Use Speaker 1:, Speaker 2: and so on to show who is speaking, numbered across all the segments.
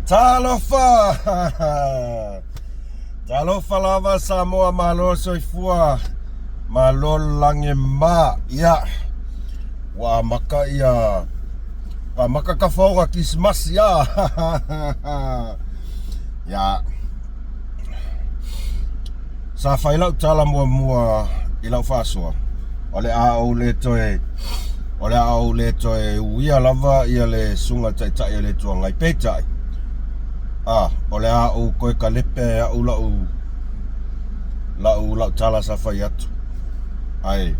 Speaker 1: Talofa! Talofa lava Samoa malo soifua malo lange ma ya wa maka ya wa maka kafonga Christmas ya ya sa faila tala mua ila faswa ole a ole toe uia lava ia le sunga tai le tuanga petai ole a o koe ka lepe a ula la tala sa fai atu ai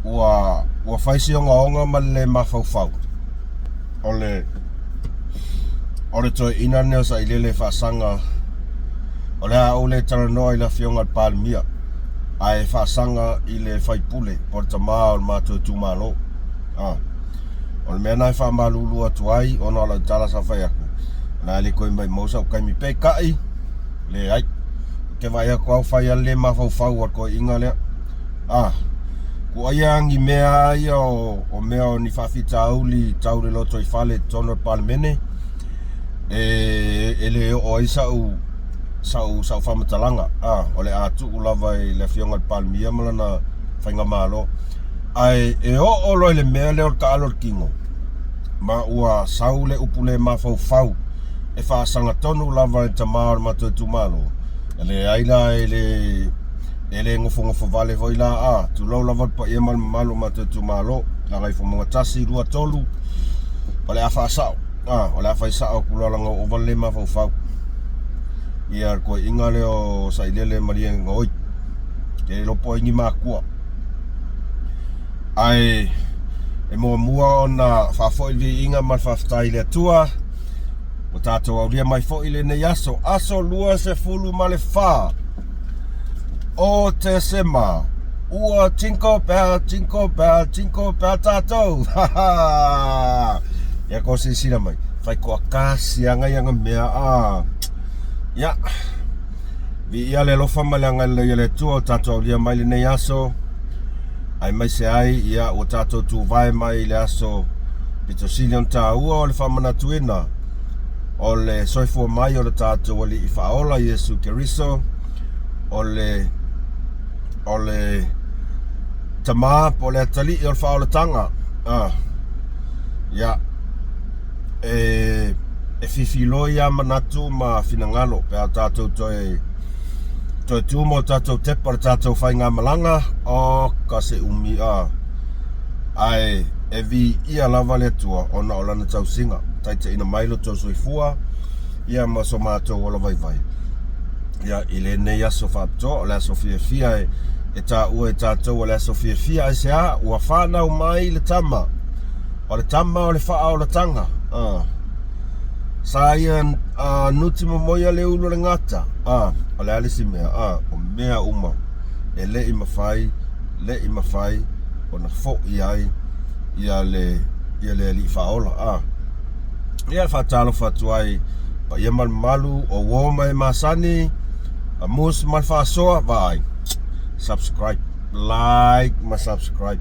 Speaker 1: ua faisi onga ma le mafau ole toi ina neo sa ilele fasanga ole a ole tala noa ila fionga palmia ai fasanga ile fai pule porta maa o mato tu malo o me na fa malulu atu ai ona la tala sa fai aku na le ko mai mosa kai mi pe kai le ai ke vai ko fai le ma fau ko inga le ko ayangi mea yo o mea ni fa fita uli taule lo toi fale tono palmene ele o isa u sau fa matalanga ole atu ulava le fionga palmia malana fainga malo ai o lo le mea le ka alor kingo ma ua saule upule ma fau e fa sanga tonu lava te mar ma tu malo ele aila ele ngofo vale voila tu lo lava pa e mal malo ma tu malo la ngai fo mo tasi rua tolu ole afa sa ole afa sa o kula langa o vale ma fau ia ko ingale o sailele maria ngoi te lo po ingi makua ai e mo mua ona fa foi vi inga mal fa staile tua o tato au dia mai foi le ne aso lua se fulu male fa o te sema ua cinco per tato ya ko si sila mai fai ko akasi anga mea ya vi ia le lofa malanga le tua tato dia mai le aso ai mai se ai ia o tato tu vai mai le aso pito silion ta ua o le famana tuina o le soifo mai o le tato o le ifaola Yesu Keriso o le tama po le tali o le faola tanga ya e fifilo ia manatu ma finangalo pe tato toi tumo tato te par tato fai ngā malanga o kase umi ai e vi ia lava le tua ona o lana tau singa taite ina mailo tau soifua ia maso mato wala vai ia ile ne ia sofato o la sofia e ta ua e tato o la sofia e sea ua whana o mai le tama o le wha o le tanga Sayan nuti momoya le ulo le ngata o le alisi mea o mea uma e le imafai o na fo iai ia le li faola ia fatalo fatuai pa ia malu o woma e masani a mus mal fasoa vai subscribe like ma subscribe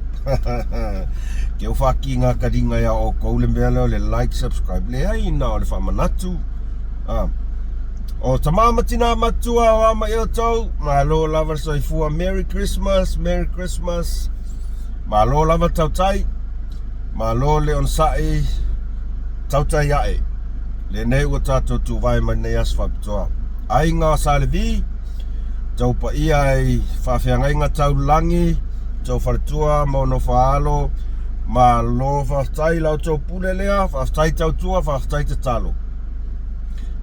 Speaker 1: ke o faki nga kadinga ya o ko le mele le like subscribe le ai na le fa manatu o tamama tina matua wa ma yo to ma lo lava soifua merry christmas ma lo lava tautai ma lo le on sai tautai ai le nei o tato tu vai ma nei asfaptoa ai nga salvi tau pa ia ai fa fianga nga tau langi tau fartua mo no faalo ma lo fastai la tau pulelea fastai tau tua fastai te talo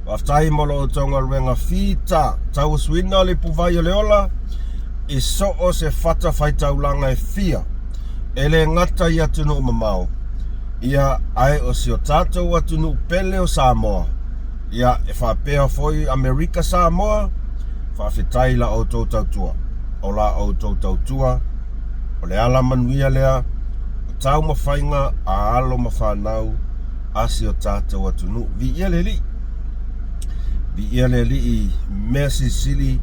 Speaker 1: fastai mo lo tonga ruenga fita tau swina le puvai le ola i so o se fata fai tau langa e fia ele ngata ia tunu mamao ia ai o si o tato wa tunu pele o Samoa ia e fa pea foi Amerika Samoa fa fitai la o tau tua o la o tau tua o le ala manuia lea o tau mawhainga a alo mawhanau asi o tātou atunu vi ia le li i mea sisili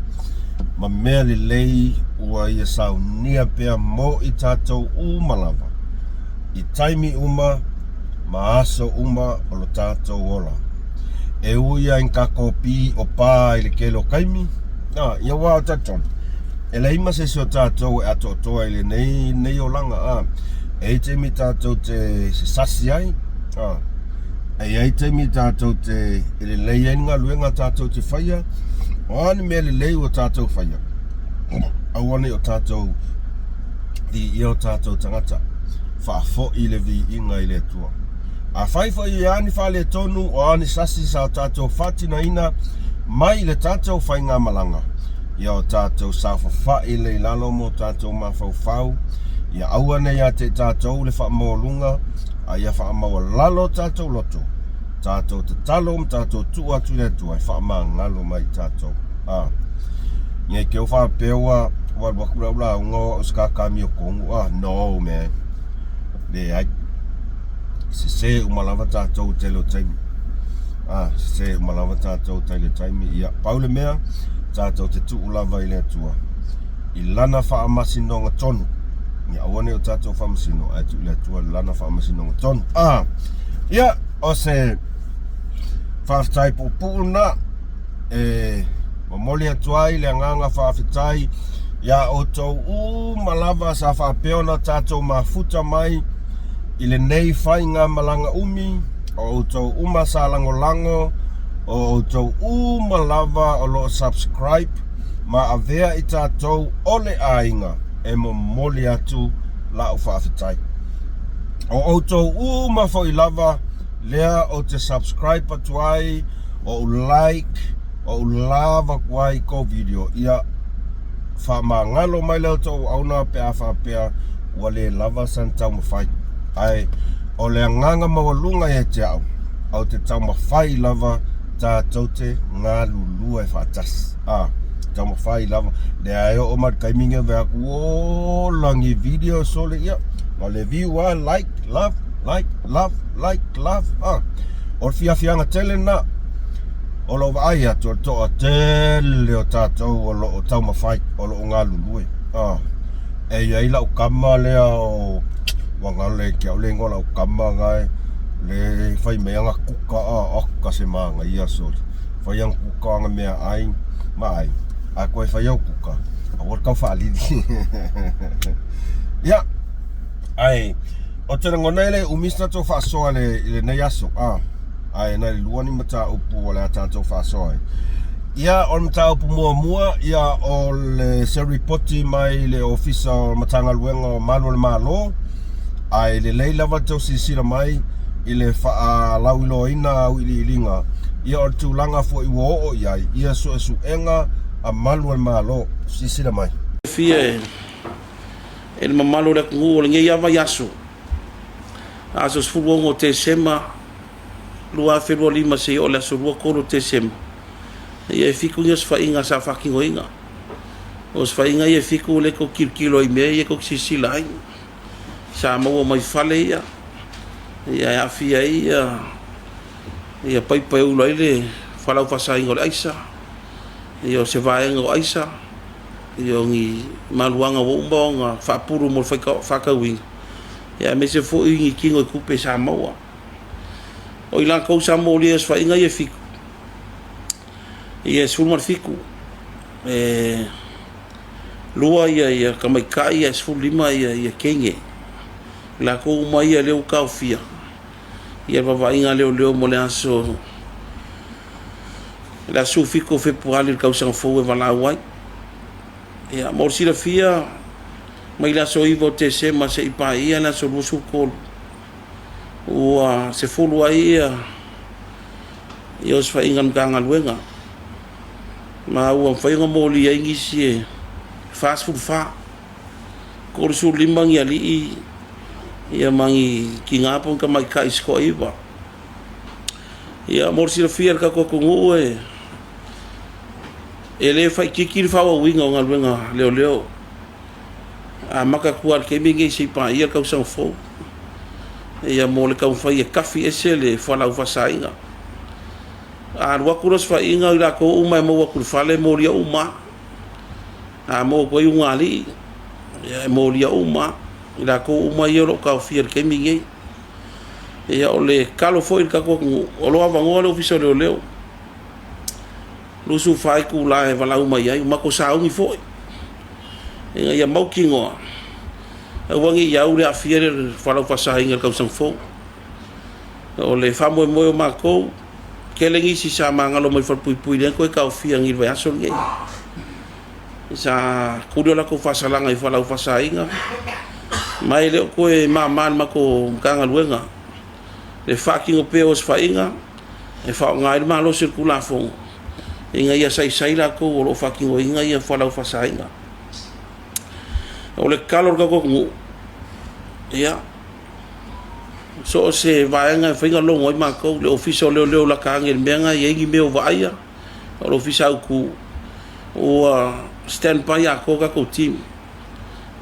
Speaker 1: ma mea li lei ua ia sau nia pea mo i tātou umalava i taimi uma maaso uma o lo tātou ola. E uia in ka kopi o pā i le kelo kaimi. Ia wā o tātou. E le ima se o tātou e ato toa i le nei o langa. E te mi tātou te se sasi ai. E te mi tātou te le leienga luenga tātou te whaia. O ane me le lei o tātou whaia. Awane o tātou i o tātou tangata. Whaafo i le vi inga i le tua. A whaifo i ani whale tonu o ani sasi sa o tātou whatina ina mai le tātou whainga malanga. Ia o tātou sa whawha i le lalo mo tātou mawhau. Ia awane ia te tātou le whaamolunga. A ia whaamau lalo tātou loto. Tātou te talo m tātou tua tu le tua. Whaama ngalo mai tātou. Ia ke o whapewa wakura ula unga o skakami o kongu. No man. Le ai. Se umalawa tātou te lo taimi. Se umalawa tātou te lo taimi. Ia paule mea, tātou te tu ulawa i le tua. I lana wha amasinonga tonu. Ia awane o tātou wha amasino. Ai tu le tua lana wha amasinonga tonu. Ia, o se whaftai pupuna. Mamoli atuai le nganga whaftai. Ia o tau malawa sa whapeona tātou mafuta mai. I le nei whainga malanga umi, o tau sa lango, o tau malawa o lo subscribe, ma avea i tātou ole ainga e mo moli atu la o whawhitai. O tau mawhoi lava, lea o te subscribe atu ai, o like, o lava kwai ko video. Ia whamangalo mai leo tau auna pea whapea, wale lava san tau mawhai. Ai, o le nganga mawalunga e te au. Au te tau mawhai lava tātou te ngā lulua e whātas. Tau mawhai lava. Le ai o mat kaiminga vea ku langi video sole ia. Ma le view like, love. O fianga tele na. O lo vai atu toa tele o tātou o lo tau mawhai. O lo ngā lulua. E iai lau kama lea o wangale ki au lengo lau kama ngai le whai mea ngā kuka oka se maanga ia sori. Whai ang kuka ngā mea ai, mai. A koe whai au kuka. A wot kau whaalidi. Ia. Ai. O tena ngonei le umista tō whaasoa le nei aso. Ai, nai luani mata upu o le ata tō whaasoa. Ia, o mata upu mua. Ia, o le seripoti mai le ofisa o matanga luenga o malo le malo. Ai le leila tau sisira mai i le wha lauilo ina au ili ilinga. Ia o tūlanga fo i wo o iai. Ia so esu enga a malu al malo sisira mai.
Speaker 2: Fia e le mamalo le kungu o le ngai awa yaso. Aso sfuruongo te sema lua whenua lima se o le aso lua koro te sema. Ia e fiku ngas whainga sa whakingo inga. Os whainga ia fiku le ko kilkilo i mea ia ko sisila ai. Sa maua mai whale ia. Ia awhia ia. Ia pai ula ile whalau whasainga o le aisa. Ia o se vaenga o aisa. Ia o ngi maluanga o umbonga whapuru mo whakauinga. Ia me se fo ingi kingo i kupe sa maua. O ilang kou sa mo lia s whainga ia fiku. Ia sulmar fiku. Lua ia kamaikai ia sfulima ia kenge. La ko mai leo ka fia ia va inga leo mo le aso la su fico fe puali ka usa fo e vala wai ia mo si la fia mai la so ivo te se ma se ipa ia la so su ko o se fulu ia ia os fa inga nganga luenga ma o fa inga mo li ingi si fast food fa ko su limang ia li ia mangi ki ngā pon ka mai kai sko iwa. Ia morsi la fia ka ko ngu e le fai kiki fa wa winga nga luenga leo. A maka kuar ke mingi si pa ia ka usang fo. Ia mo le ka fai kafi ese le fala u fasainga. A wa kuros fa inga la ko uma mo wa kur fale mo ria uma. A mo ko unga li. Ia mo ria uma. Ila ko uma ia lo ka fier ke mingi ia o le kalo foi ka ko o lo avangoa le ofisa leo lusu fai ku la e valau mai ai ma ko saungi foi ia mau kingoa e wangi ia ule afia le falau fasainga ka usang fo o le famo mo ma ko kelengi si sa mangalo mai fa pui le ko ka ofia ngi vai aso ngi sa kudo la ko fasalanga i falau fasainga mai le ko e mama ma ko kanga luenga le fucking o peos fainga e fa ngai ma lo circula fo inga ia sai la ko o fucking o inga ia falau fasainga o le calor ka ko ia so se vaenga fainga lo ngoi ma ko le official leo la ka ngel menga ia ngi meu vaia o official ku o stand by a ko ka ko team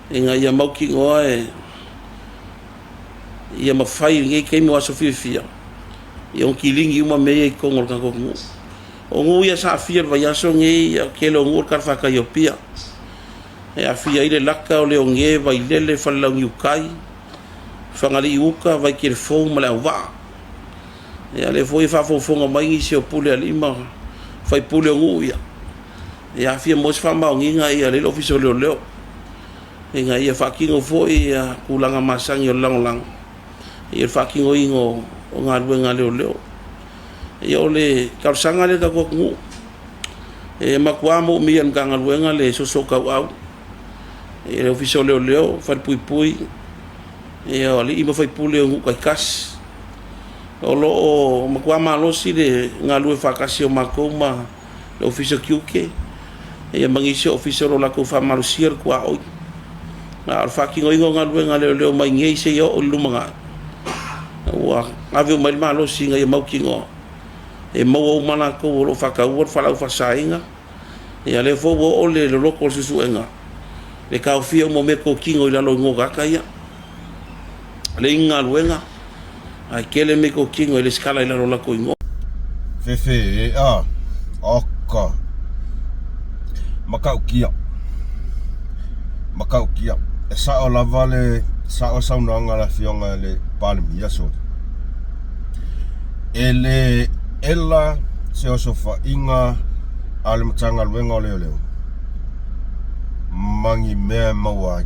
Speaker 2: inga ia mau ki ngoe ia ma fai ngi ke mo aso fia ia un kilingi uma me ko ngol ka ko o ngu ia sa fia vai aso ngi ke lo ngor ka fa ka yo pia e a fia ile laka o le nge vai lele fa la ngi kai fangali uka vai ke fo ma la va e ale foi fa fo mai ngi se o pule alima fai pule ngu ia a fia mo fa ma ngi ia le official leo inga ia fucking o foi a kulanga masang yo lang ia fucking o ingo o nga leo ia ole ka sanga le ka ko ngu e makuamo mi an kanga luenga le so ka au e official leo fa pui e ali ima fai pule ngu kai kas o lo makuama lo si de nga lue fa kasi o makoma le official QK e mangisi official la ko fa malusier kwa o na fucking o ingo nga leo mai ngei se yo o lumanga wa ave mai malo singa e mau kingo e mau o mana ko lo fa ka wo fa la fa sainga e ale fo o le local su enga le ka ofia mo me ko kingo ila lo ngo ka ya le inga luenga ai kele me ko kingo le skala ila lo la ko ngo
Speaker 1: fefe aka makau kia e sa o lava le sa o saunanga la fionga le palmi so ele ela se o sofa inga ale matanga luenga leo mangi me mawai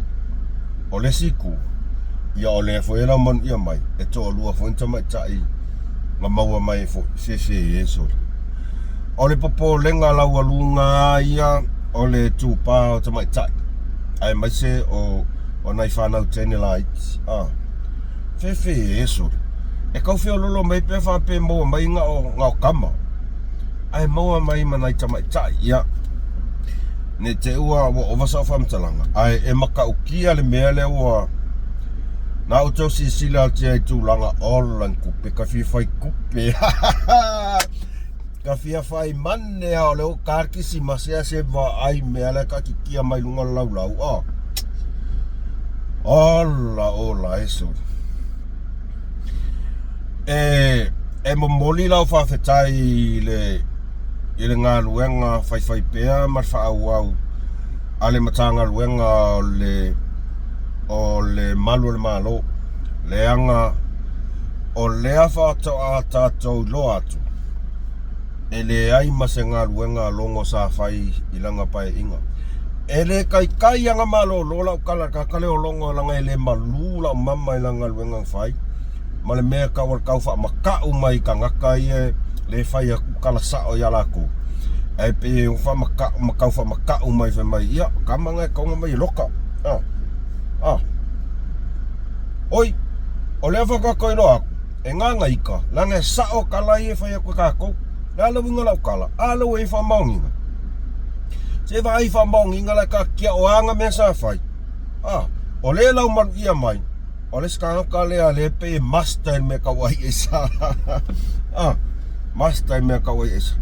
Speaker 1: o le siku ia o le fo ela man ia mai e to lua fo inta mai tai nga maua mai fo se so o le popo lenga laua lunga ia o le tupa o ta mai tai ai mai se o nai whanau tene lights fefe eso e kau whio lolo mai pe wha pe moa mai ngā kama ai moa mai manai tamai tai ia ne te ua o wasa o whamtalanga ai e maka ukia le mea le ua na o tau si sila te ai tūlanga olan kupe ka whia whai kupe ka whia whai mane ao leo kārkisi masea se wa ai mea le ka kikia mai lunga lau ola eso e momoli lau whawhetai le ngā luenga whai pēa mar whaau ale matanga luenga o le malu le malo leanga o lea whātau a tātou lo atu e le ai mase ngā luenga longo sa whai ilanga pai inga e le kai anga malo lola o kala kakale o longo langa e le malula o mama ilanga luenga whai ma le mea kawar kau wha makau mai ka ngaka i le whai a kala sao i alako e pe o wha makau wha makau mai wha mai ia kamanga e kaunga mai loka oi o le whakakoi noa e nganga ika langa e sao kala i e whai a kua kako ala winga lau kala ala e wha maunginga se vai wha maunginga la ka kia o anga me sa whai o le lau manu ia mai o le skanga ka lea le pe master me kawai e sa master me kawai e sa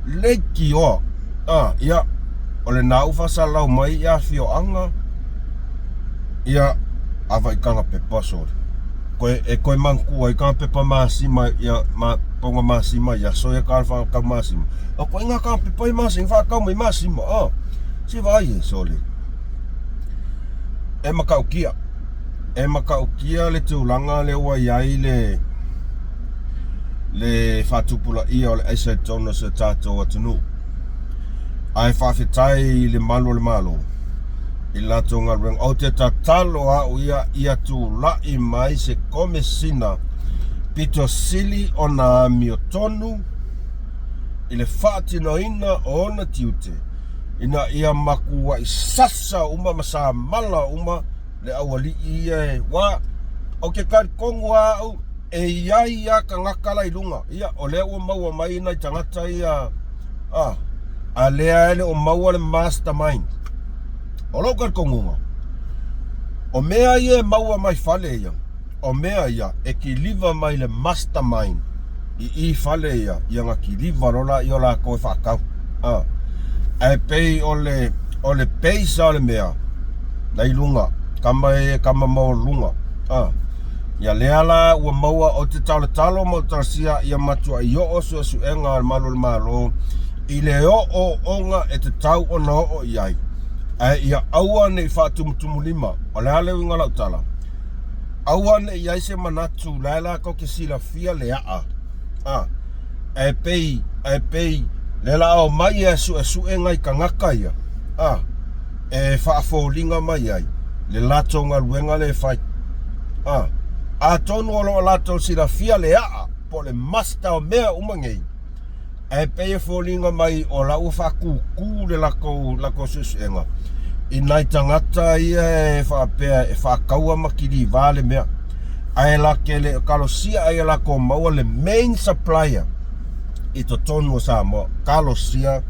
Speaker 1: le ki o ia o le nau whasa lau mai ia fio anga ia awa i kanga pe pasori koe mangkua i kanga pe pa masima ia ponga masima ia so ia kanga ka masima o koe inga kanga pe pa i masima whakau mai masima si vai e soli e makau kia le tūlanga le ua iai le whatupula ia o le aisa tona se tātou atunu. Ai whawhetai le malo. I lato ngā ring o te tatalo au ia tu lai mai se komesina pito sili o nā mio tonu i le whaatinoina o na tiute. Ina ia makua i sasa uma masa mala uma le awali ia wa o ke kongu au e iai ia ka ngakala i lunga. Ia o lea ua maua mai ina i tangata ia a lea ele o maua le mastermind. O lau kongunga. O mea ia maua mai fale ia. O mea ia e ki liva mai le mastermind. I fale ia ngā ki liva rola i o la koe whakau. E pei o le peisa o le mea. Nei lunga. Kama mau lunga. Ia leala ua maua o te talo mo tarasia ia matua i o su enga malo le malo. I le o onga e te tau o na o iai. Ia aua nei whaatumutumu lima. O le hale winga lau tala. Aua nei iai se manatu laila ko ke sila fia le E pei lela o mai e su engai ka ngaka ia. E whaafolinga mai ai. Le lato ngā luenga le whai. A tonu o lato sila fia le po le masta o mea umangei. E pei e folinga mai o lau whakuku le lako susuenga. I nai tangata ia e whaapea e whakaua makiri vale mea. Ai la ke le kalosia ai la ko maua le main supplier. I to tonu o Samoa. Kalosia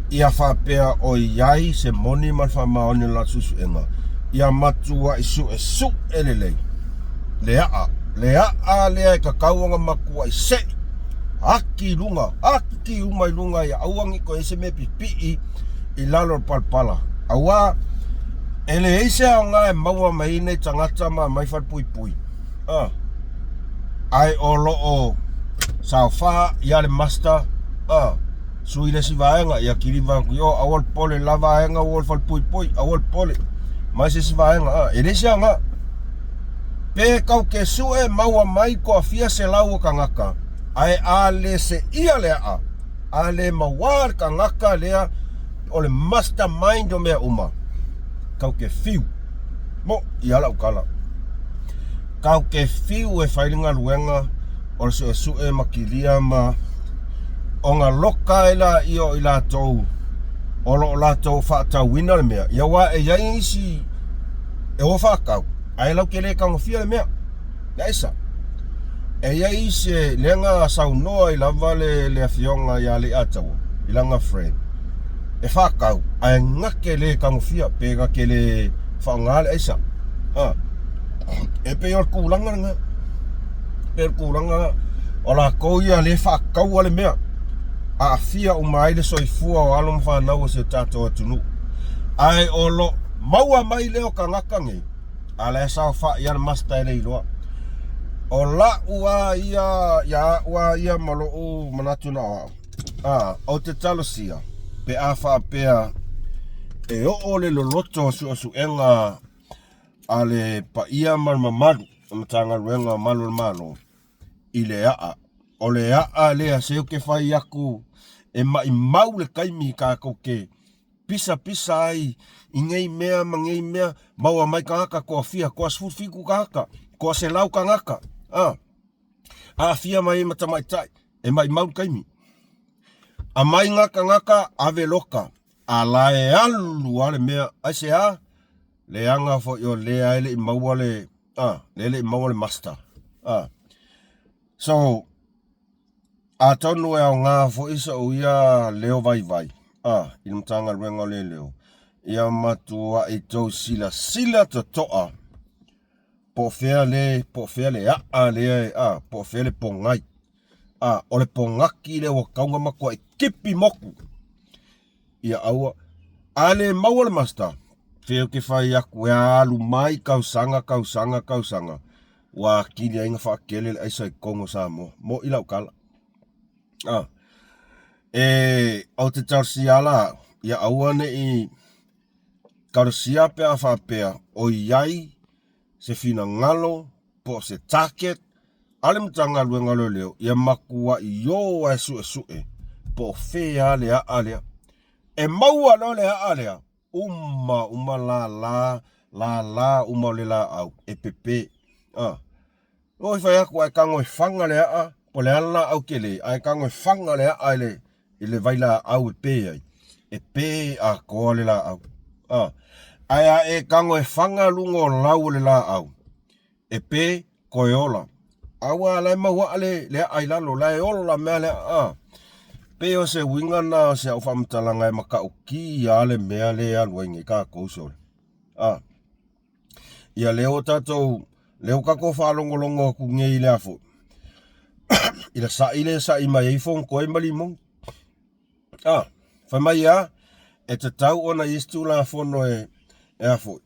Speaker 1: ia whaapea o iai se moni man whamaoni la susuenga. Ia matua i su elelei. Lea e kakauanga makua i se. Aki umai lunga ia auangi ko ese me pipi i lalo palpala. Awa ele eise o ngā e maua mai nei tangata mai whapui. Ai o loo sao wha ia le master. Sui le si vaenga ia kiri vangu yo awal pole la vaenga awal whapui awal pole. Mai se si vaenga ele se ngā. Pe kau ke sue maua mai ko afia se lau o kangaka. Ai ale se ia lea ale mawar kangaka lea o le mastermind o mea uma. Kau ke fiu. Mo ia lau kala. Kau ke fiu e whairinga luenga o le sue makilia ma o ngā loka ila i o ila tau o lo la tau whaatau wina le mea. Ia wa e iai isi e o whakau. Ai lau ke le kangofia le mea. Ia isa. E iai se lenga sau noa i lava le afionga ia le atawa. I langa friend. E whakau. Ai ngake le kangofia. Pega ke le whaongale isa. E pe or kulanga nga. Per kulanga o la kou ia le whakau ale mea. A fia o mai le soifua o alom whanau se tato atunu. Ai o lo maua mai leo ka ngakangi. Ale sao wha ia le masta ele iloa. O la ua ia malo o manatu na o. O te talosia. Pe a whaapea e o le loloto su enga ale pa ia marmamaru. Matanga ruenga malo. I le o le lea seo ke whai aku e mai mau le kaimi ka koke pisa ai i ngei mea maua mai kangaka ko fia ko asfufiku kangaka ko se lau kangaka a fia mai matamai tai e mai mau kaimi a mai ngaka ave loka a la e alu ale mea ase le anga fo yo le ele i maua le le maua le master so a tonu e o ngā fo isa o ia leo vai. I mtanga ruenga le leo. Ia matua i tau sila to toa. Po fea le po fea le pongai. O le pongaki le o kaunga makua i kipi moku. Ia aua. Ale maua le masta. Feo ke whai aku e alu mai kausanga. Wa kili ainga whakele le aisa i Kongo Samoa. Mo ilau kala. Au te tarsia la, ia awane i karosia pe a whapea o iai se fina ngalo po se target Ale mtanga luenga lo leo. Ia makua I yo su e. Po fea lea alea. E maua lo lea alea. Uma la uma le la au. E pepe. Oi fai aku ai kango fanga lea a. Po le ala au kele. Ai kango fanga lea ale. Ile vaila au e pe ai. E pe a koa le la au. Ai e kango e fanga lungo lau le la au. E pe koeola. Awa lai maua ale le ai lalo lai ola mea le pe o se winga na se au whamtalanga e maka uki ale mea le aluengi ka kousole. Ia leo tatou leo kako whalongolongo ku ngei le afu. Ila sa ima eifong koe malimong. Whamai e te tau ona istu la fono e afu.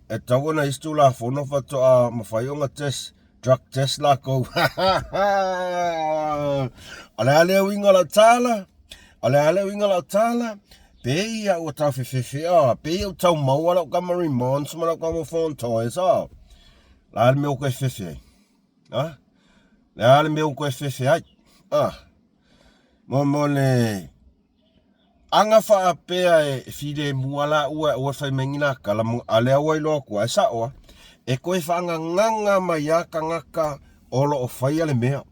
Speaker 1: E tau ona istu la fono fato a mawhaionga test. Drug test la ko. Ale winga la tala. Ale winga la tala. Pe ia o tau fefe pe o tau maua la kamari mons ma la kamo phone toys La ale me o ko fefe. La ale me o ko fefe ai. Momole anga fa pe e fide muala o fa mengina kala ale wa lo ko sa o. E koe whanga nganga mai a kangaka olo o whaia le mea.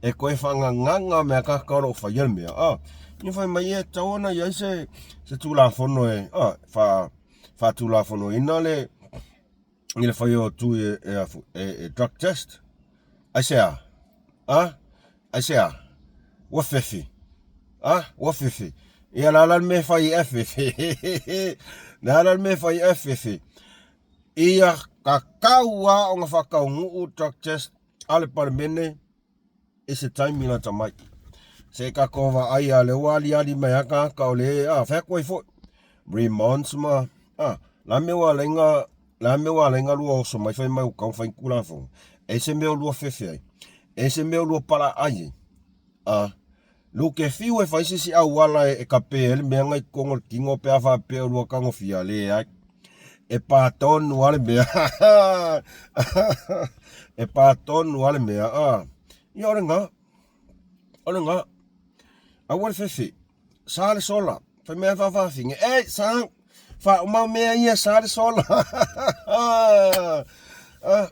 Speaker 1: E koe whanga nganga mea kaka olo o whaia le mea. Ni whai mai e taona iai se tūla whono e. Wha tūla whono ina le. I le whai o tū e drug test. Ai se a. Ai se a. Wa whiwhi. Wa whiwhi. Ia lalal me whai e whiwhi. Lalal me whai e whiwhi. Ia kakaua o ngā whakau nguu drug test ale pare mene e se taimina tamai. Se kakova ai a le wali ali mai aka o le whakua I fo. Remonds ma. La mewa lenga lua o so mai whai mai ukau whai kula fo. E se meo lua whewhi ai. E se meo lua para ai. Luke fiu e whai sisi au wala e ka pēle mea ngai kongo kingo pēa wha pēo lua kango fia le ai. E pātonu ale mea. E pātonu ale mea. I ore ngā. A wale whewhi. Sāle sola. Whai mea whawhawhinge. Ei, sāng. Wha umau mea ia sāle sola.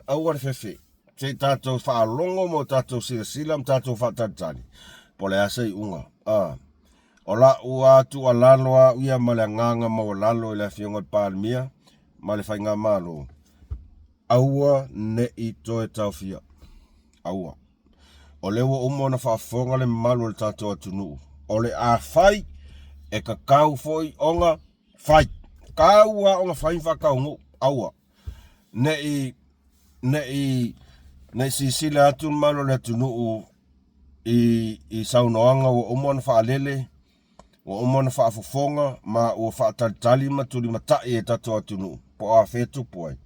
Speaker 1: A wale whewhi. Te tātou whaalongo mo tātou sila mo tātou whaatatani. Pole asai unga. O la ua tu a laloa uia male nganga mo lalo I le whionga pālimia. Male whai ngā malo. Aua ne I toe tau fia. Aua. O lewa umo na whaafonga le malu le tātou atunu. O le a whai e ka kau foi onga whai. Kaua onga whai whakau ngu. Aua. Ne si sila atu malu le atunu I saunoanga o umo na whaalele. O umo na whaafofonga ma o whaatalitali maturi matai e tātou atunu. Po a whetu poai.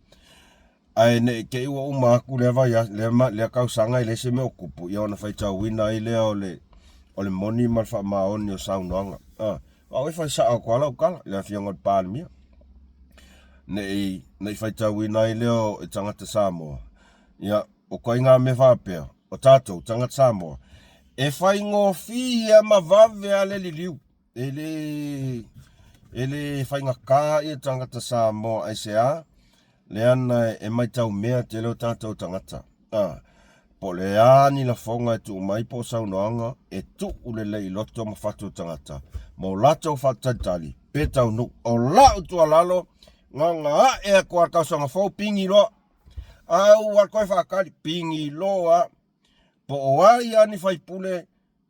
Speaker 1: Ai ne ke iwa uma aku lewa ya le kau sanga I le se me o kupu. Ia ona whaita wina I lea o le moni malwha maoni o saunoanga. Au e whai saa o kuala o kala. Lea whionga pālimia. Ne whaita wina I lea o tangata Samoa. Ia o koi ngā me whapea. O tātou tangata Samoa. E whai ngō whia ma vave a le liliu. Ele whai ngā kā I tangata Samoa ai se a. Le ana e mai tau mea te leo tātou tangata. Po le ani la whonga e tu mai po saunoanga e tu ulele I loto ma whatu tangata. Mo lato whatatali. Pe tau nu. O lau tu alalo. Ngā e a kua kausanga whau pingi loa. Au a koe whakari pingi loa. Po o ai ani whai pule.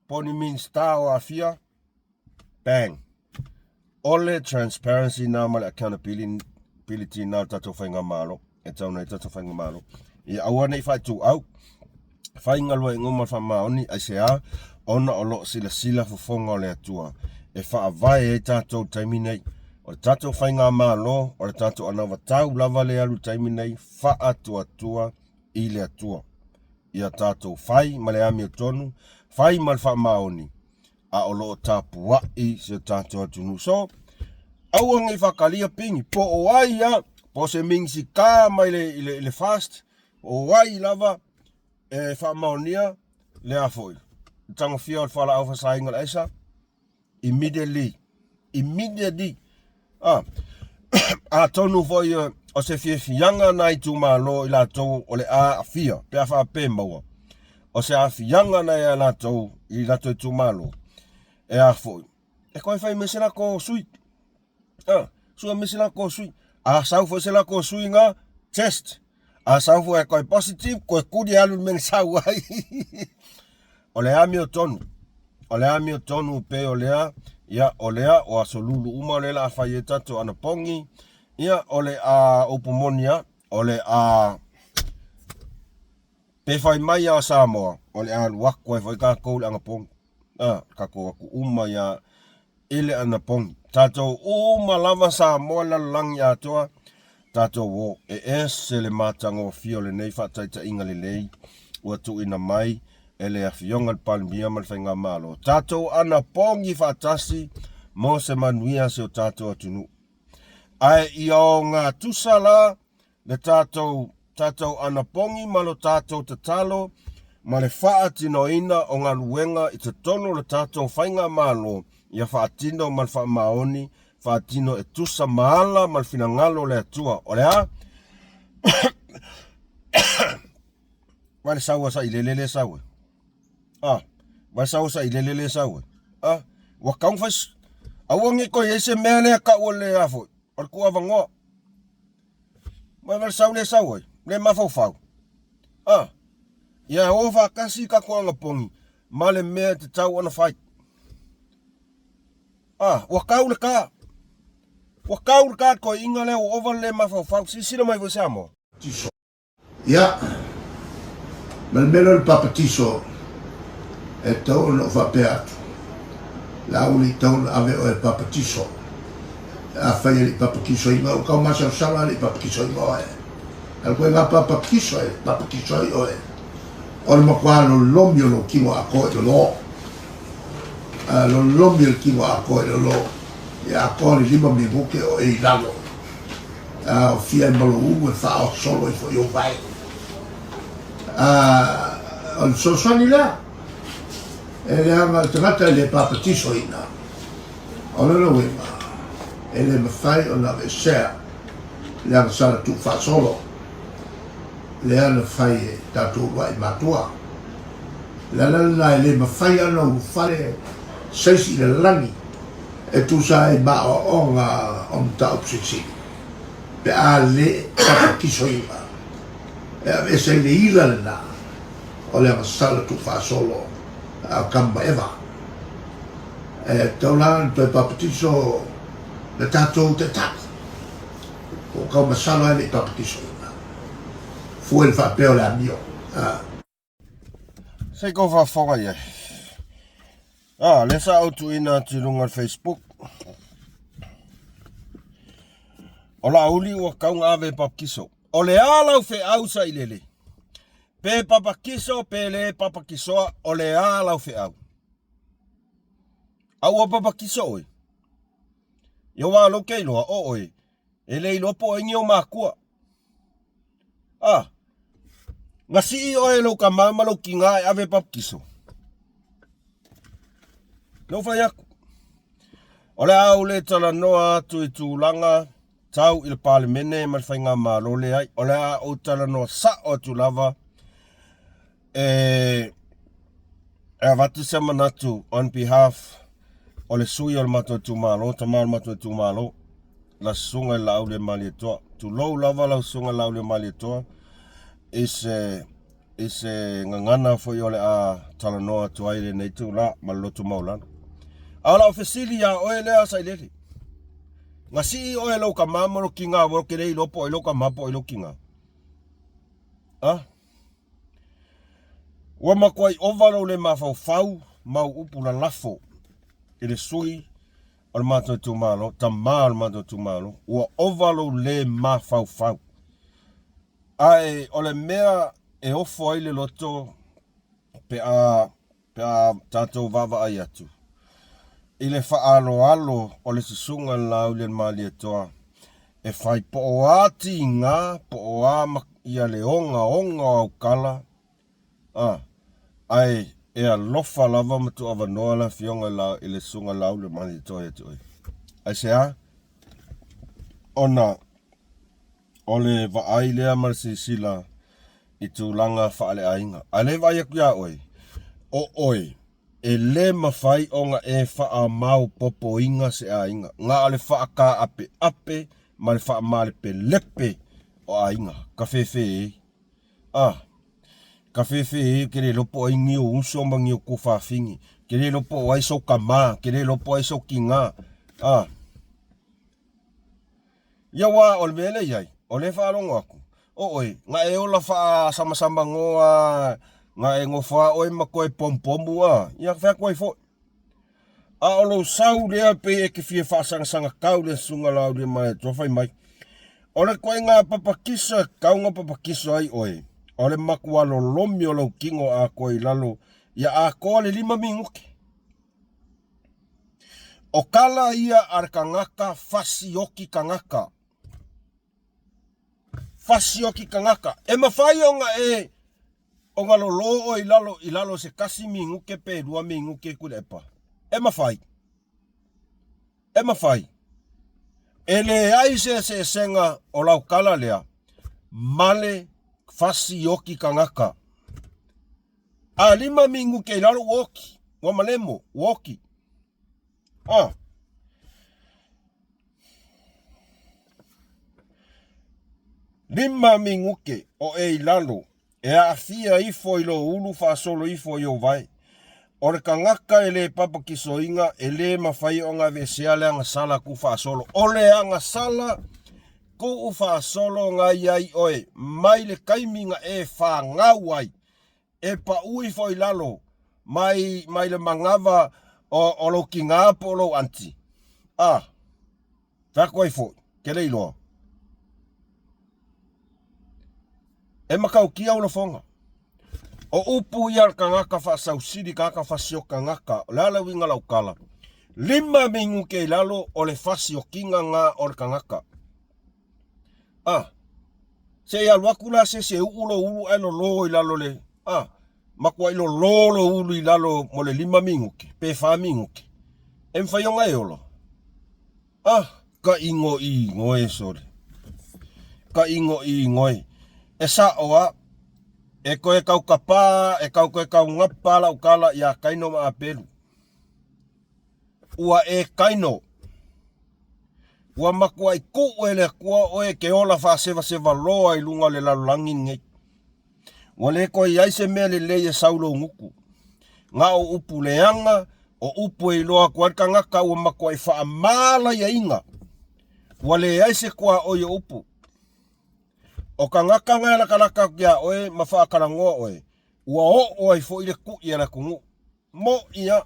Speaker 1: Po ni minsta o a fia. Bang. Ole transparency nā male accountability nā tato whainga malo. E tau nei tato whainga malo. I aua nei whai tu au. Whainga lua ngoma wha maoni ai se a. Ona o lo sila fufonga o le atua. E wha vai e tato taimi nei. O le tato whainga malo. O le tato anawa tau lava le alu taimi nei. Wha atua I le atua. Ia tato whai ma le ami o tonu. Whai ma le wha maoni. A o lo tapua I se tato atunu. So, au ngai whakalia pingi. Po o ai a, po se mingsi kā mai le fast. o wai lava e whaamaonia le a foi. Tango fia o whala au whasainga la esa. Immediately. A tonu foi o se fianga nai tu malo i la tau o le a fia. Pea wha pe maua. O se a fianga nai a la tau i la tau tu malo. E a foi. E koe whai mesena ko sui. Sua mesena ko sui. A sau foi se la ko sui nga test. A sau foi e koe positive. Koe kuri alu men sau ai. O le a mi o tonu. O le a mi o tonu pe o lea. Ia o lea o aso lulu uma o le la a whai e tatu ana pongi. Ia o le a upumonia. O le a pe whai mai a Samoa. O le a luako e whai ka kou le anga pongi. Ka kou aku uma ia ele ana pongi. Tatou uma lava Samoa la langi atoa. Tatou wo e se le matango fio le nei whataita inga le lei. Ua tu ina mai. Ele a fionga le palmia mal whainga malo. Tatou ana pongi whatasi. Mo se manuia se o tatou atunu. Ai i o ngā tusala. Le tatou ana pongi malo tatou tatalo. Ma le whaatino ina o ngā luenga i te tono le tatou whainga malo. Ia whaatino mal wha maoni. Whaatino e tusa maala mal fina ngalo le atua. O lea? Wale saua sa ilelele saua. Wale saua sa ilelele saua. Wakaung fas. Awangi ko yese mea lea ka ua le afo. Or kua vangoa. Wale saua le saua. Le mafau fau. Ia o whakasi ka kua ngapongi. Male mea te tau ana fight. Wakau le ka. Wakau le ka ko inga leo ova le mafau fau. Sisira mai vose amo.
Speaker 3: Ia. Malmelo le papatiso. E tau no whape atu. Lauli tau na ave o e papatiso. A whaia li papakiso inga. O kau masa o sala li papakiso inga o e. Al koe ngā papakiso e. Papakiso i o e. O le makua lo lomi o lo kingo a koe lo lo. Lo lomi o kingo a koe lo lo. Ia a koe li lima mi buke o e lalo. O fia i malo umu e wha o solo i fo i o vai. O le sosani lea. E le hanga tangata le papatiso ina. O le lo wema. E le mawhai o na ve sea. Le hanga sara tu wha solo. Le ana whai e tātou wai matua. Le lana e le mawhai ana u whare seisi le langi. E tu sa e ma o ngā on tau psiksi. Pe a le papakiso ima. E se le ila le na. O le ama sala tu wha solo. A kamba eva. E tau lan pe papatiso le tātou te taku. O kau masalo e le papatiso ima. Fue el fapeo la mio.
Speaker 1: Sei ko fa fonga ye. Lesa autu ina te runga Facebook. O la uli ua kaunga ave papakiso. O le alau fe au sa ilele. Pe papakiso, pe le papakisoa, o le alau fe au. Au a papakiso oi. Yo wa lo keiloa o oi. E le ilopo ingi o makua. Ngasi i oe lo ka mama lo ki ngā e ave papakiso. No whai aku. O le au le tala noa tu i tūlanga tau i le pāle mene ma le whai ngā mālo le ai. O le au tala noa sa o tu lava. E avatu se manatu on behalf o le sui o le matua tu mālo. Ta mālo matua tu mālo. La sunga la au le mali toa. Tu lou lava la sunga la au le mali toa. Ise ngangana foi ole a talanoa tu aile nei tu la malotu maulana. Ala ofisili ya oe lea sa ilele. Ngasi oe lau ka mamaro ki ngā waro kere i lopo i loka mapo i loki ngā. Ua makuai ovaro le mafau fau mau upu la lafo. Ele sui o le mato tu malo, ta maa le mato tu malo. Ua ovaro le mafau fau. Ai, o le mea e ofo ai le loto pe a tātou vava ai atu. I le whaalo o le susunga lau le mali atoa. E whai po o ati ngā, po o a ia le onga au kala. Ai ea lofa lava matu avanoa la fionga la ile sunga lau le mani toi toi. Ai sea ona ole va ai lea marsi sila i tūlanga whaale ainga. Ale vai aku ia oi. O oi. E le mawhai o nga e wha mau popo inga se ainga. Nga ale wha ka ape ma le wha ma le pe lepe o ainga. Ka whewhe e. Ka whewhe e ke le lopo ai ngi o uso ma ngi o ko whawhingi. Ke le lopo o aiso ka mā. Ke le lopo aiso ki ngā. Ia wā o le mele iai. O le whaalongo aku. O oi. Nga e ola wha sama-sama ngoa. Nga e ngofa oi ma koe pompomu ia whea koe fo. Olo sau lea pe e ke fie whaasanga kau le sunga lau le mai trofai mai. Ole koe ngā papakisa, kaunga papakisa ai oi. Ole makua lo lomi o lau kingo a koe lalo. Ia a koe le 5 minguke. O kala ia ar kangaka fasioki kangaka. Fasioki kangaka. E mawhai o nga e o nga lolo o i lalo se kasi minguke pe 2 minguke kule epa. E mawhai. E mawhai. E le ai se senga o lau kala lea. Male fasioki kangaka. A 5 minguke i lalo woki. Wa malemo, woki. 5 minguke o e lalo. E a fia ifo i lo ulu fa solo ifo i o vai. O le kangaka e le papa kisoinga e le mawhai o ngā vesea le anga sala ku fa solo. O le anga sala ku u fa solo ngā iai oe. Mai le kaiminga e fa ngau ai. E pa ui fo i lalo. Mai le mangava o lo ki ngā po lo anti. Whakoi fo. Kele iloa. E makau kia ula fonga. O upu iar kangaka wha sausiri kaka whasio kangaka. Lala winga lau kala. 5 minguke i lalo o le whasio kinga ngā o le kangaka. Se ia luakula se ulo alo lo i lalo le. Makua ilo lolo ulu i lalo mo le 5 minguke. Pe 5 minguke. E mwhayonga e olo. Ka ingo i ngoe sore. Ka ingo i ngoe. E sa oa, e koe kau kapa, e kau koe kau ngapa lau kala ia kaino maa pelu. Ua e kaino. Ua makua i ku ele kua oe ke ola wha sewa loa i lunga le lalulangi ngei. Ua le koe iai se mea le leie saulo nguku. Nga o upu leanga, o upu e loa kuarka ngaka ua makua i wha amala ia inga. Ua le iai se kua oe upu. O ka ngaka ngai laka kia oe mawhaakara ngoa oe. Ua o oe fo i le ku i ala kungu. Mo ia.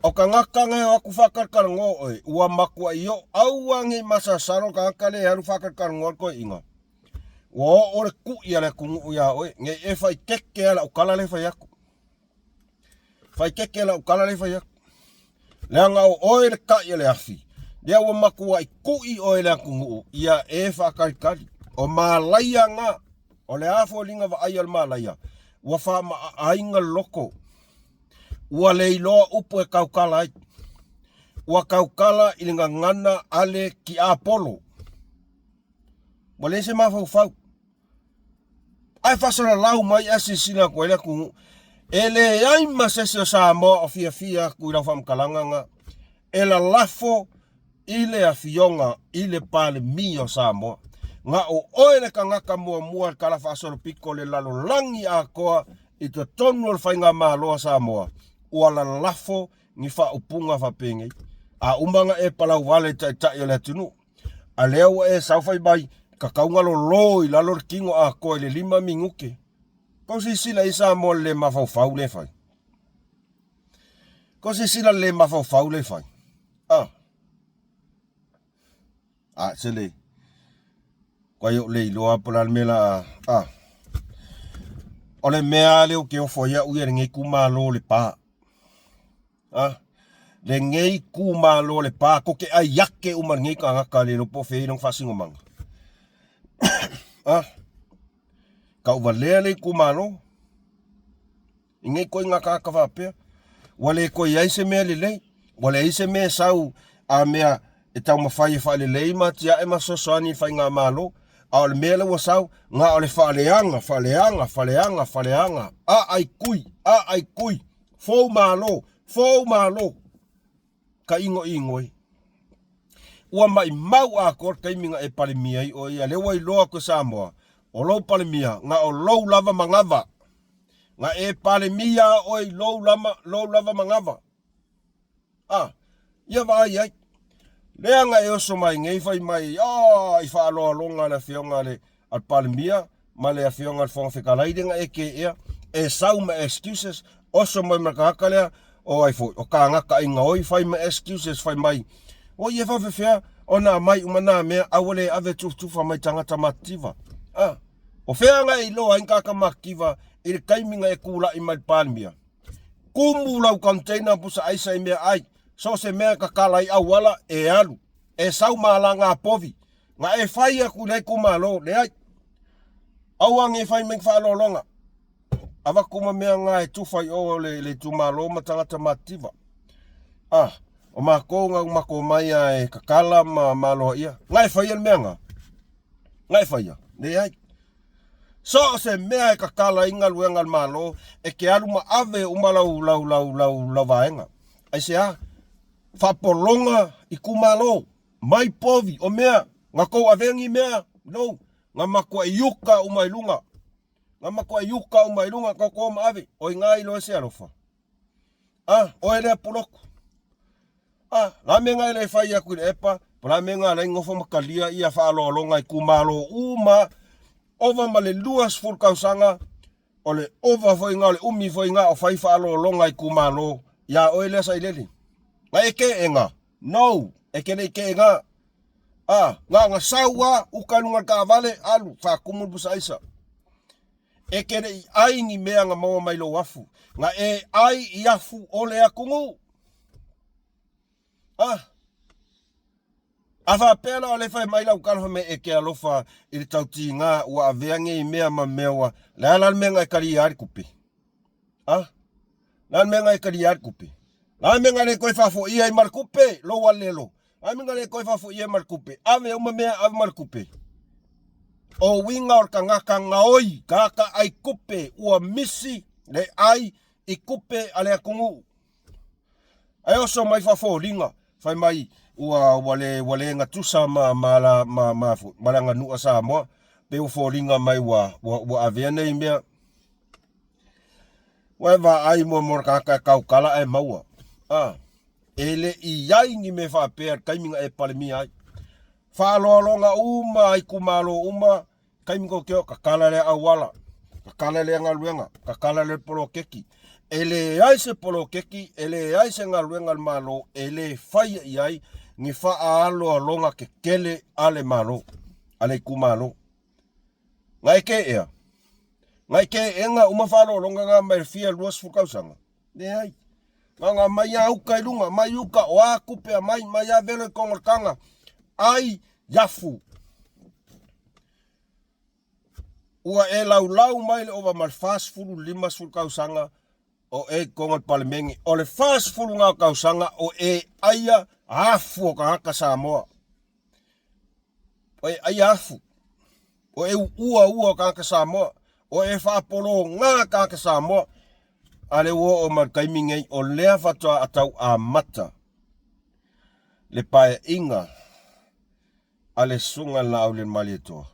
Speaker 1: O ka ngaka ngai o aku whakakara ngoa oe. Ua makua i o auangi masa saro ka ngaka le haru whakakara ngoa koe inga. Ua o le ku i ala kungu ia oe. Nge e whai keke ala ukala le whai aku. Whai keke ala ukala le whai aku. Leanga o oe le ka i ale afi. Lea ua makua i kui o ele kungu ia e whakarikari. O mālaia ngā. O le afo linga wa ai al mālaia. Ua wha ainga loko. Ua le iloa upu e kaukala ai. Ua kaukala i linga ngana ale ki Apollo. Ua le se mawhau. Ai whasara lau mai ase sina ko ele kungu. Ele ai masese o Samoa o fia kui lau whamkalanga ngā. Ela lafo ile a fionga, ile pale mi o Samoa. Nga o oele ka ngaka mua kala whaasoro piko le lalo langi a koa i te tonu al whainga maa loa Samoa. Ua la lafo ni wha upunga whapenge. A umanga e palau wale tai o le tunu. A leo e sauwhai bai ka kaunga lo i lalo kingo a koa le 5 minguke. Ko si sila i Samoa le mawhau le whai. Ko si sila le mawhau le whai. Sele. Kwa yo le loa pola mela ole mea leo ke ofo ia ui ngei kuma lo le pa. Le ngei kuma lo le pa ko ke ai yake umar ngei ka ngaka le lopo fe no fasingo manga. Ka uvalea le kumalo. Ingai koe ngā kākawhapea. Wale koe iaise mea lelei. Wale iaise mea sau a mea e tau mawhai e whaale lei ma tia e masosoani whai ngā malo. A ole mea lewa sau, ngā ole whaaleanga. A ai kui. Fou malo. Ka ingo ingoi. Ua mai mau a kor kaiminga e palimia i o ia lewa i loa ko Samoa. O lou palimia, ngā o lou lava mangava. Ngā e palimia o i lou lava mangava. Ia vai ai. Lea ngā e oso mai ngei whai mai, i whaaloa longa na whionga le al palimia, ma le a whionga al whonga whikalaidinga e ke ea, e sau ma excuses, oso mai makaka lea, o ai fo, o ka ngaka inga oi, whai ma excuses, whai mai, o ie whawhewhea, o nā mai umana mea, awale ave tufa mai tangata mativa. O whea ngā i loa inkaka makiva, i le kaiminga e kula i mai palimia. Kumu lau container pusa aisa i mea ai, so se mea kakalai awala e alu. E sau maala ngā povi. Ngā e whai aku le kumalo, le ai. Auang e whai meng whaalolonga. Awa kuma mea ngā e tufai o le tumalo matangata mativa. O mako ngā mako mai e kakala malo ia. Ngā e whai mea ngā. Ngā e whai le ai. So se mea e kakala inga luenga malo, e ke alu ma ave lau vaenga. Ai se whapolonga i kumalo, mai povi, o mea, ngā kou avengi mea, no, ngā makua i yuka umailunga. Ngā makua i yuka umailunga, kau kou ma ave, o i ngā ilo e se alofa. O e lea puloku. La me ngā ele whai aku i le epa, la me ngā le ngofo makalia ia whaalolonga i kumalo uma, ova ma le luas fulkausanga, o le ova foi ngā, o le umi foi ngā, o whai whaalolonga i kumalo, ia o e lea sa i leli. Ngā eke e ngā. No. Eke ne eke e ngā. Ngā saua ukalunga ka vale alu. Whakumul busa isa. Eke ne i ai ni mea ngā maua mai lo wafu. Ngā e ai i afu o le akungu. Awha pēla o le whai mai lau kalha me eke alofa i le tauti ngā ua aveange i mea ma mewa. Lea lan mea ngai kari ari kupi. Lan mea ngai kari ari kupi. Ai menga le koe fafo ia i markupe, lo walelo. Ai menga le koe fafo ia i markupe. Ave uma mea ave markupe. O winga or ka ngaka ngaoi, kaka ai kupe, ua misi le ai i kupe ale akungu. Ai oso mai fafo ringa, fai mai ua wale ngatusa malanga nua Samoa, pe ufo ringa mai wa aveane i mea. Waiva ai mo kaka kaukala ai maua. Ele i yai ni me whapea kaiminga e palimia ai. Whaalolonga uma ai kumalo uma, kaiminga keo kakala le awala, kakala le ngaluenga, kakala le polo keki. Ele ai se polo keki, ele ai se ngaluenga malo, ele whai i ai, ni whaalo alonga ke kele ale malo, ale kumalo. Ngai ke ea. Ngai ke enga uma whaalolonga ngā mai fia luas fukausanga. Ne ai. Ngā mai au kai lunga, mai uka o a kupea mai a velo i kongorkanga. Ai yafu. Ua e lau mai le ova mal fast food lima sul kausanga o e kongor palimengi. O le fast food ngā kausanga o e aia afu o ka haka Samoa. O e aia afu. O e ua ka haka Samoa. O e whaapolo ngā ka haka Samoa. Ale wo o markaimingei o lea whatoa atau a mata. Le pae inga. Ale sunga la au le mali toa.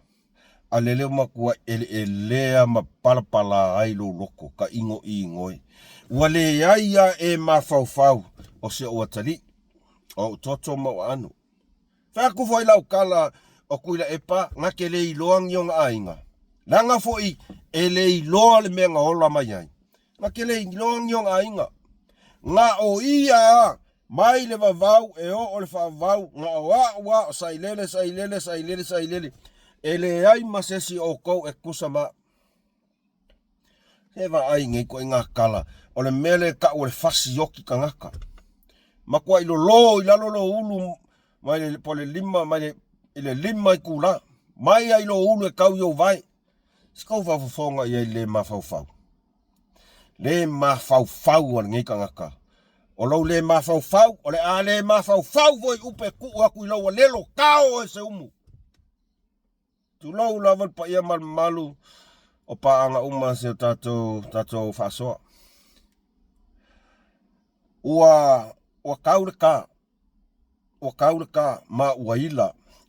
Speaker 1: Ale leo makua ele lea ma palapala ai lo loko ka ingo i ngoi. Wale iaia e ma fau o se o atali. O toto mau anu. Whaku foi lau kala o kuila epa ngake le iloang yong ainga. Langa foi ele iloa le mea ngaola mai ai. Ngakele ilong yong ainga. Nga o ia mai le vavau e o le vavau nga o sailele. Ele ai masesi o kou e kusama. Hewa ai ngai ko inga kala. O le mele ka o le fasi yoki ka ngaka. Makua ilo lo ulu mai le pole lima mai le lima i kula. mai ai lo ulu e kau yo vai skau fa fonga ye le mafau le mafau ngi kangaka o lo le mafau o le a le mafau voi upe ku aku lo le lo kao e se umu tu lo lava pa ia malu o pa anga uma se tato faso ua kaureka ma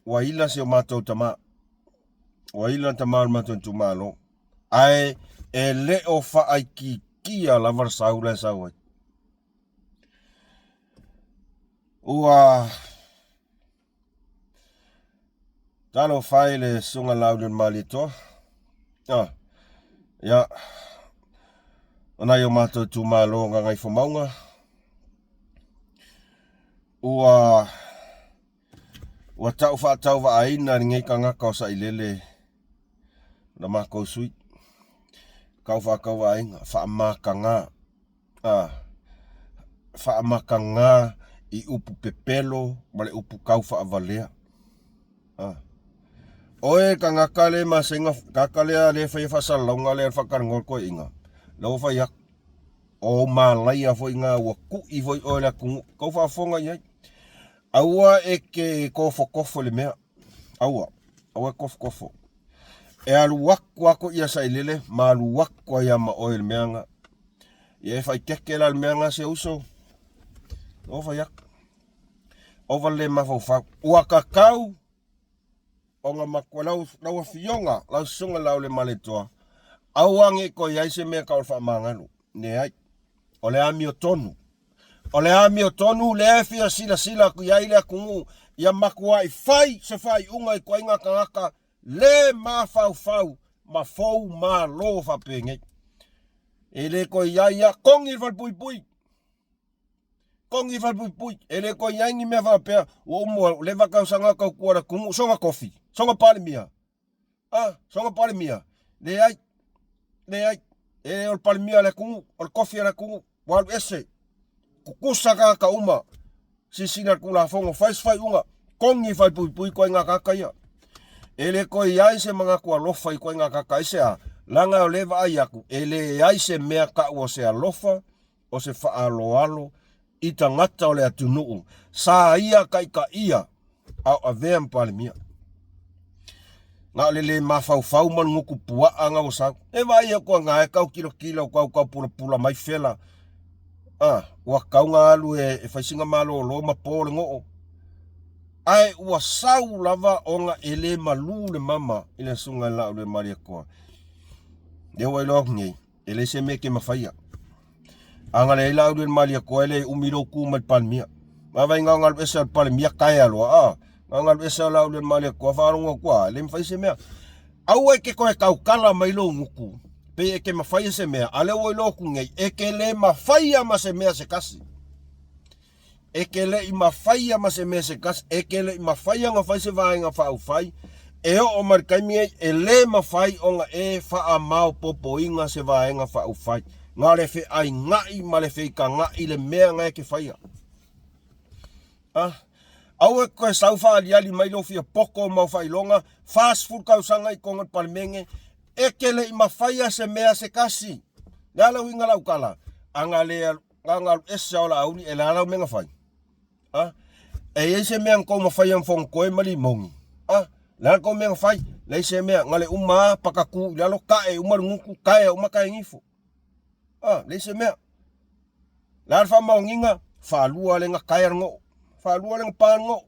Speaker 1: waila se o matou tama waila tama matou tumalo ai e le o fa ai kia lava saula saua ua talo fai le sunga lauden malito ya ona yo matou tumalo nga ngai fomaunga ua tau whaatau wa aina ringai ka ngaka o sa ilele na mako sui kau whakau wa ainga whaamaka ngā i upu pepelo male upu kau whaavalea oe ka ngaka le masenga kakalea le whai whasalonga le whakarangol ko inga lau whai ak o malaya fo inga ua kui foi o le kungu kau whaafonga iai aua e ke kofo le mea aua kofo e alu wako ia sa ilele ma alu wako ia ma oil meanga e fai keke la meanga se uso o fai ak o le mafau ua kakau o nga makwalau lau fionga lau sunga lau le maletoa auange ko iai se mea kaul wha manganu ne ai o le ami o tonu le fia sila ku iai le kungu ia makua i fai se fai unga i kwa inga kangaka le mafau mafou ma lo fa penge ele ko iai ia kongi pui ele ko iai ngi me fa pe o mo le va ka sanga ka kuara kungu songa kofi songa palmia songa palmia le ai e o palmia le kungu o kofi le kungu wal ese kukusa ka uma sisina kula fongo fai unga kongi fai pui ko inga ka ia ele ko iai se manga ko lofa i ko inga ka ise a langa o leva ai aku ele iai se mea ka o se alofa o se fa alo i tangata o le atunu sa ia kai ka ia au ave palmia nga le mafau man nguku pua anga o sa e vai ko nga e kau kilo kau pula mai fela ua kaunga alu e whaisinga malo lo ma pōle ngoo. Ai ua sau lava onga ele malu le mama ina sunga lau le maria koa. Deo wai lo ngei, ele se me ke mawhaia. Anga le lau le maria koa ele umiro ku mai palmia. Mawai ngā ngal esa palmia kai aloa. Ngā ngal esa lau le maria koa wharonga koa, le mwhaise mea. Au e ke koe kaukala mai lo nguku. Pe e ke mawhaia se mea, ale oi loku ngei, e ke le mawhaia ma se mea se kasi. E ke le i mawhaia ma se mea se kasi, e ke le i mawhaia ngā whai se vāenga whau whai, e o marikaimi e le mawhai o ngā e wha mau popo inga se vāenga whau whai. Ngā le whi ai ngai ma le whi ka ngai le mea ngai ke whaia. Au e koe sauwha aliali mai lo fia poko mau whai longa, fast food kausanga i kongat palmenge, e ke le i mawhaia se mea se kasi. Ngā lau inga lau kala. Anga le ngā esa o la auli e la lau menga whai. E se mea ngau mawhaia mfong koe mali mongi. La ngau menga whai. Le se mea ngale uma pakaku. Lalo kae umarunguku kae umakae ngifo. Le se mea. La alfa maunginga. Whalua le ngā kae rango. Whalua le ngā pāngo.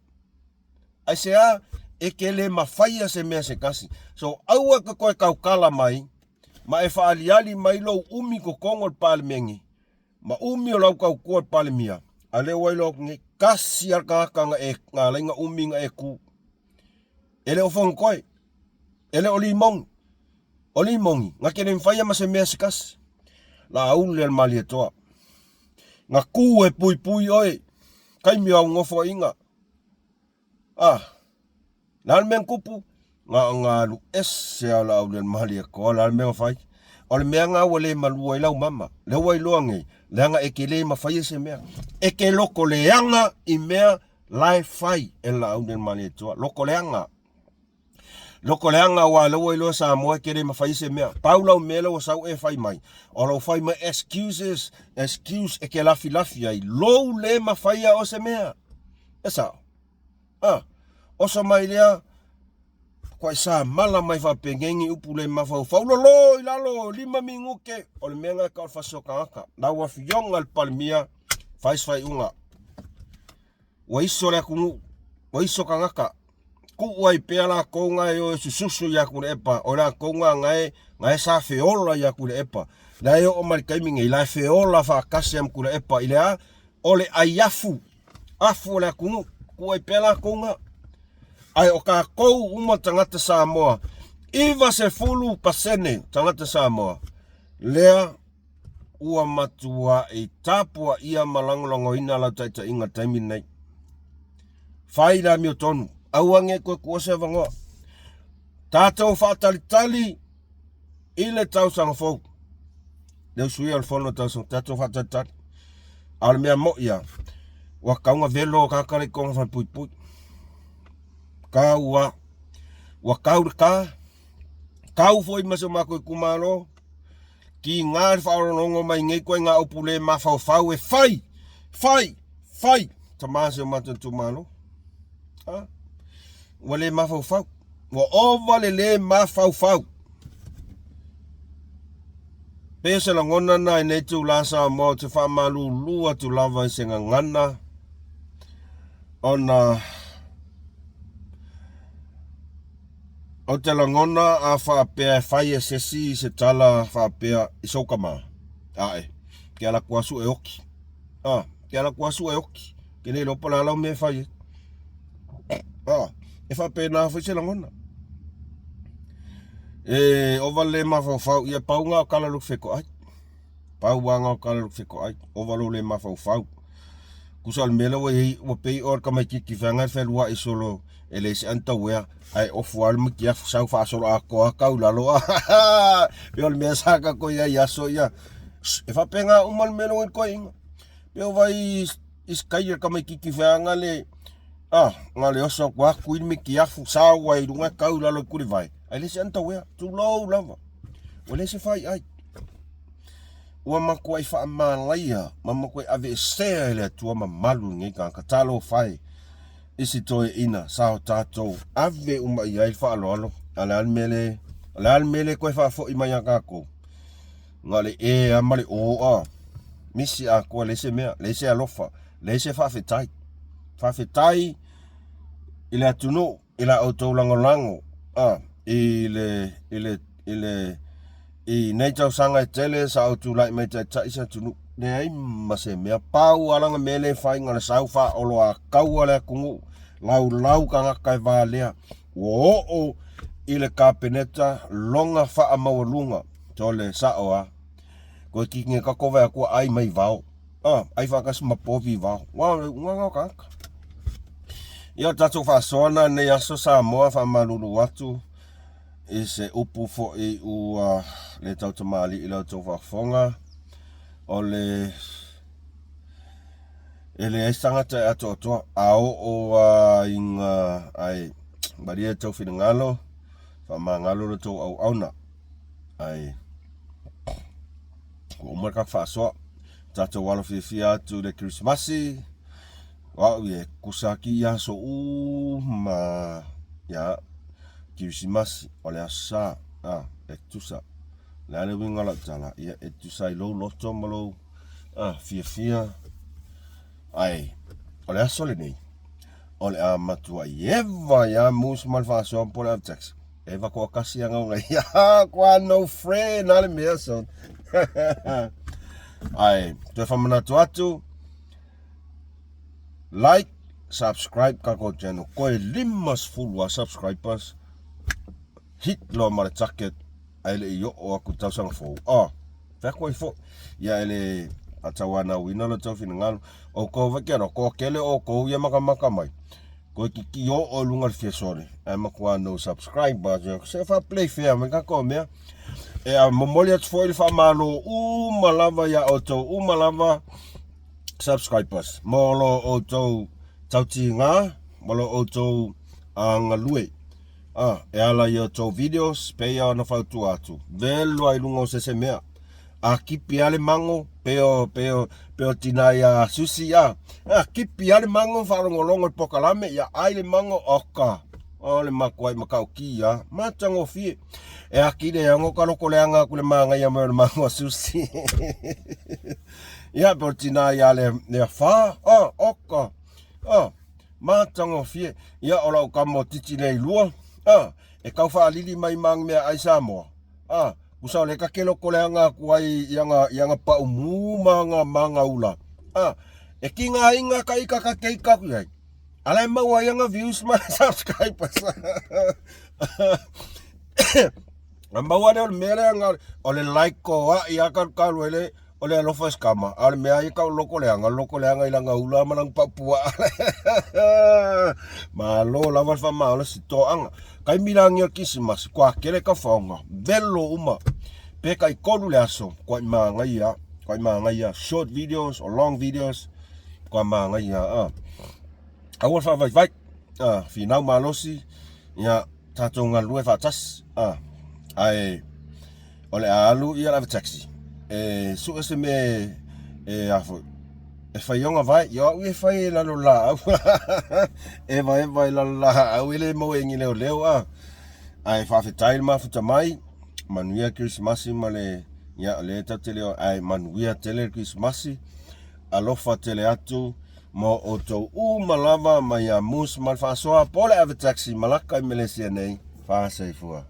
Speaker 1: Ai se a. E ke le mawhaia se mea se kasi. So, aua ka koe kaukala mai, ma e whaaliali mai lau umi ko kongol palmengi, ma umi o lau kau koe palmia, a leo wai lau nge kasi ar kakanga e ngā lainga umi nga e ku. Ele o whong koe, ele o limongi, nga kene mwhaia ma se mea se kasi. La aule al mali e toa. Nga ku e pui oe, kaimi au ngofo inga. Nal men kupu nga lu ese ala au le mali ko la men fai o le menga wale malu ai lau mama le wai loange le nga ekele ma fai se mea e ke loko le anga i mea lai fai e la au le mali to loko le Loko leanga wa lo lo Samoa kere mafai se mea. Paulo mele o sau e fai mai. O lo fai mai excuse e ke lafi ai. Lo le mafai o se mea. Esa. O so mai lea kwa sa mala mai fa pengengi upule mafau. Faulo lo ilalo 5 minggu ke. O le menga ka fa sokanga. Na wa fiong al palmia fai unga. Wa iso le kungu. Wa iso kangaka. Ku wai pela konga yo sususu ya kule epa ora konga ngai sa feola ya kule epa la yo o mal kaiming ila feola fa kasem kule epa ila ole ayafu afu la ku wai pela konga ai o ka ko uma tangata Samoa iva se fulu pasene tangata Samoa lea ua matua e tapua ia malangolongo ina la taita inga taimi nei fai la mi tonu awange ko se vango tatou fatalitali ile tau sang fo le sui al fono tau sang tatou fatalitali al mea mo ia wa kaunga velo ka kare ko fa pui ka kau foi maso mako kumalo ki ngar fa rongo mai ngai ko nga opule ma fa e fai tamase matu malo wale mafau wa ovale le mafau pesa la ngona na ne tu la sa mo te fa malu lua tu lava senga ngana ona o te la ngona a fa pe fai se tala fa pe isokama ai ke ala kwasu e oki ke ala kwasu e oki ke le lo pala la me fai e fa pena foi se langona o vale mafau ia paunga kala lu feko ai pauanga kala lu feko ai o valo le mafau kusal melo o pei or kama ki vanga fel wa isolo ele se anta wea ai of wal mu kia sau fa solo ako ka ulalo yo me saka ko ya so ya e fa penga umal melo ko inga yo vai iskaia kama ki vanga le ngale oso kwa kuin mi kiafu sawa i runga kaula lo kuri vai ai le senta wea tu low lava wale se fai ai wa makoi fa malaia mama koi ave se le tu ma malu ngi ka katalo fai isi toi ina sao tato ave uma ia fa lo ala mele koi fa fo i mai ka ko ngale amale misi a ko le se mea le se alofa le se fa fetai ila tunu ila auto lango ile nei tau sanga tele sa auto lai mai ta isa tunu nei mase mea pau alanga mele fai ngana saufa olo a kauale kungu lau kanga kai valea o ile kapeneta longa fa amawalunga tole saoa ko kinge ka kova ko ai mai vao ai fa kas mapovi vao wa ka ia tatu fa sona ne aso Samoa fa malulu watu ise upu fo e u le tau tamali ila tau fa fonga o le ele sangata ato ao inga ai baria tau finangalo fa mangalo le tau au auna ai o marka fa so tatu walo fia tu le Christmasi wa ye kusaki ya so ma ya Christmas ole asa etusa la le winga la tala ya etusa lo loto malo fia ai ole aso le nei ole a matua eva ya mus malfa so por avtex eva ko kasi nga ya kwa no friend ale meso ai to famana atu like, subscribe kako channel. Koe limas full wa subscribers. Hit lo mara jacket. Ele yo o aku tau sang fo. Fa koe fo. Ya ele atawana wina lo tau finangalo. O ko vakero ko kele o ko ya maka mai. Ko ki yo o lungar fie sore. Ai makwa no subscribe jo. Se fa play fair me ka ko me. Momolia tfoil fa malo malava ya auto malava subscribers molo auto tauti nga molo auto ngalue E ala ia tau videos, pe ia na whautu atu. Velo ai lungo se mea. A kipi ale mango, peo tina ia susi a. A kipi ale mango, wharongolongo pokalame, ia aile mango oka. O le makuai makau ki a. Matango fie. E a kire ango kaloko leanga kule manga ia mea mango susi. Ia peo tina ia le wha, oka. Matango fie. Ia ola o kamo titi nei lua. E kau wha alili mai mang mea ai Samoa. Usau le kakelo koleanga kuai yanga pa umuma manga ula. E kinga inga ka ika ka keika kuai. Ala maua yanga views ma subscribers. Maua le mele anga ole like ko wa ia ka kaluele ole lofa skama. Ale mea ika loko leanga ilanga ula manang Papua. Malo lava fa malo si to anga. Kai milangia kisimas kwa kele ka faunga. Velo uma. Pe kai kolu le aso kwa manga ia short videos or long videos kwa manga ia awal fa vai finau malosi ia tatonga lue fa tas ai ole alu ia la taxi su ese me afo e fai yonga vai yo e fai la la e vai la au ile mo engi leo ai fa fe tail ma futa mai manuia Krismasi male ya le tatele ai manuia tele Krismasi alofa tele atu mo oto malava maya mus malfa soa pole ave taxi malaka Malaysia nei fa sai fua